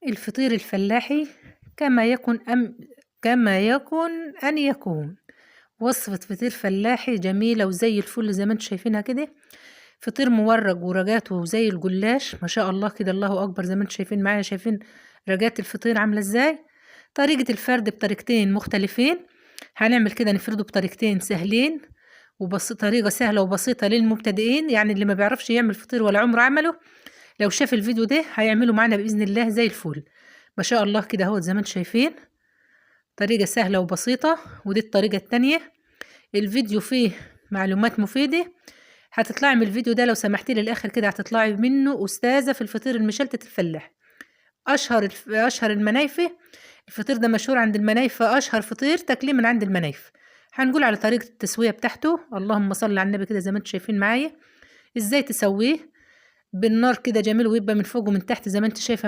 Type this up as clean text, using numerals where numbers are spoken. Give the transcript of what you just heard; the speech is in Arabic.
الفطير الفلاحي كما يكن أن يكون. وصفة فطير فلاحي جميلة وزي الفل زي ما انتم شايفينها كده. فطير مورق ورقاته زي الجلاش ما شاء الله كده، الله أكبر. زي ما انتم شايفين معايا، شايفين رقات الفطير عاملة ازاي. طريقة الفرد بطريقتين مختلفين. هنعمل كده نفرده بطريقتين سهلين طريقة سهلة وبسيطة للمبتدئين، يعني اللي ما بيعرفش يعمل فطير ولا عمره عمله، لو شاف الفيديو ده هيعمله معانا بإذن الله زي الفل. ما شاء الله كده اهو زي ما انتم شايفين، طريقة سهلة وبسيطة. ودي الطريقة التانية. الفيديو فيه معلومات مفيدة، هتطلعي من الفيديو ده لو سمحتي للآخر كده هتطلعي منه أستاذة في الفطير المشلتت الفلاحي. أشهر المنايفة. الفطير ده مشهور عند المنايفة، أشهر فطير تاكليه من عند المنايف. هنقول على طريقة التسوية بتاعته. اللهم صل على النبي كده زي ما انتم شايفين معايا ازاي تسويه بالنار كده جميل، ويبقى من فوق ومن تحت زي ما انت شايفة